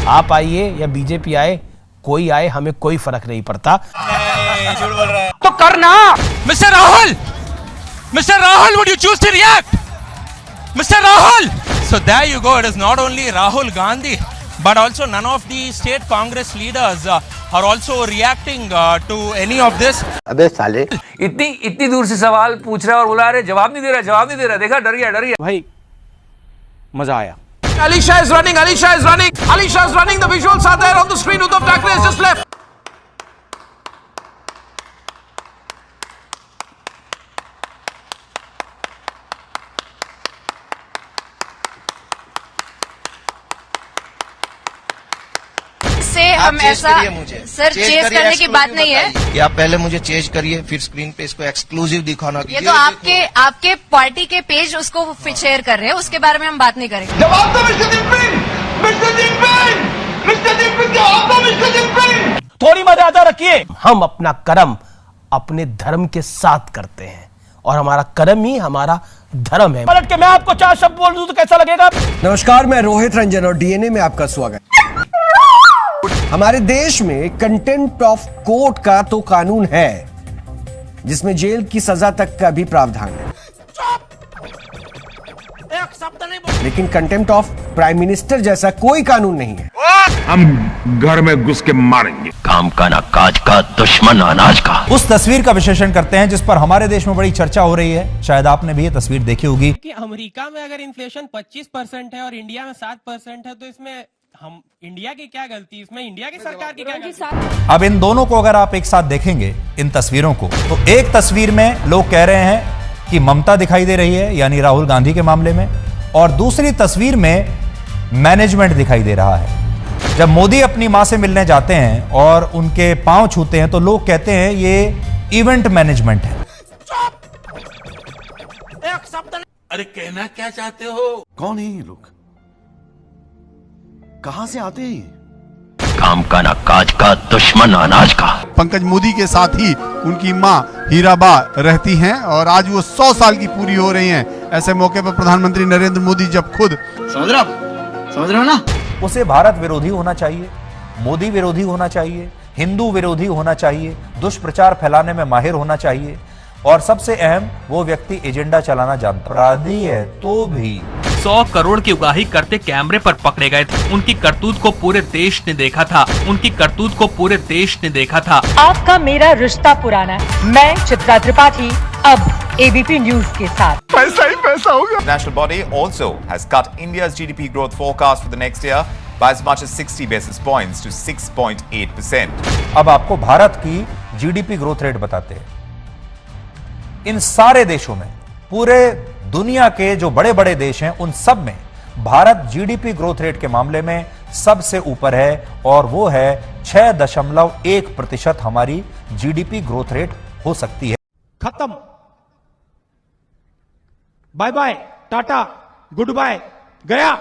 आप आइए या बीजेपी आए, कोई आए, हमें कोई फर्क नहीं पड़ता। झूठ बोल रहा है तो करना। Mister Rahul would you choose to react? Mr. Rahul! So there you go. It is not only Rahul Gandhi, but also none of the state Congress leaders are also reacting to any of this. अबे साले, इतनी दूर से सवाल पूछ रहा है और बुला रहे, जवाब नहीं दे रहा। देखा, डर गया। भाई मजा आया। Alisha is running. Alisha is running. The visuals are there on the screen. Uddhav Thackeray has just left. से हम ऐसा सर चेज करने की बात नहीं है कि आप पहले मुझे चेज करिए, फिर स्क्रीन पे इसको एक्सक्लूसिव दिखाना। ये तो आपके पार्टी के पेज उसको शेयर कर रहे हैं, उसके बारे में हम बात नहीं करेंगे। जवाब दो मिस्टर जिनपिंग, जवाब दो मिस्टर जिनपिंग। थोड़ी मर्यादा रखिए। हम अपना कर्म अपने धर्म के साथ करते हैं और हमारा कर्म ही हमारा धर्म है। पलट के मैं आपको 4 शब्द बोल दूं तो कैसा लगेगा? नमस्कार, मैं रोहित रंजन और डीएनए में आपका स्वागत। हमारे देश में कंटेम्प्ट ऑफ कोर्ट का तो कानून है, जिसमें जेल की सजा तक का भी प्रावधान है, लेकिन कंटेम्प्ट ऑफ प्राइम मिनिस्टर जैसा कोई कानून नहीं है। हम घर में घुस के मारेंगे। काम का ना काज का, दुश्मन अनाज का। उस तस्वीर का विश्लेषण करते हैं जिस पर हमारे देश में बड़ी चर्चा हो रही है। शायद आपने भी ये तस्वीर देखी होगी कि अमेरिका में अगर इन्फ्लेशन 25% है और इंडिया में 7% है, तो इसमें हम इंडिया की क्या गलती, इसमें इंडिया की सरकार की क्या गलती? अब इन दोनों को अगर आप एक साथ देखेंगे, इन तस्वीरों को, तो एक तस्वीर में लोग कह रहे हैं कि ममता दिखाई दे रही है, यानी राहुल गांधी के मामले में, और दूसरी तस्वीर में मैनेजमेंट दिखाई दे रहा है। जब मोदी अपनी मां से मिलने जाते हैं और उनके पांव छूते हैं तो लोग कहते हैं ये इवेंट मैनेजमेंट है। अरे कहना क्या चाहते हो? कौन है ये लोग? कहां से आते हैं? काम का ना काज का, दुश्मन अनाज का। पंकज मोदी के साथ ही उनकी मां हीराबा रहती हैं और आज वो 100 साल की पूरी हो रही हैं। ऐसे मौके पर प्रधानमंत्री नरेंद्र मोदी जब खुद समझ रहे हो ना? उसे भारत विरोधी होना चाहिए, मोदी विरोधी होना चाहिए, हिंदू विरोधी होना चाहिए, दुष्प्रचार फैलाने में माहिर होना चाहिए, और सबसे अहम, वो व्यक्ति एजेंडा चलाना जानता। अपराधी है तो भी 100 करोड़ की उगाही करते कैमरे पर पकड़े गए थे। उनकी करतूत को पूरे देश ने देखा था। आपका मेरा रिश्ता पुराना है। मैं चित्रा त्रिपाठी, अब एबीपी न्यूज के साथ। पैसा ही पैसा होगा। National body also has cut India's GDP growth forecast for the next year by as much as 60 basis points to 6.8%. अब आपको भारत की जीडीपी ग्रोथ रेट बताते हैं। इन सारे देशों में, पूरे दुनिया के जो बड़े बड़े देश हैं, उन सब में भारत जीडीपी ग्रोथ रेट के मामले में सबसे ऊपर है, और वो है 6.1% हमारी जीडीपी ग्रोथ रेट हो सकती है। खत्म, bye bye, tata, goodbye, गया।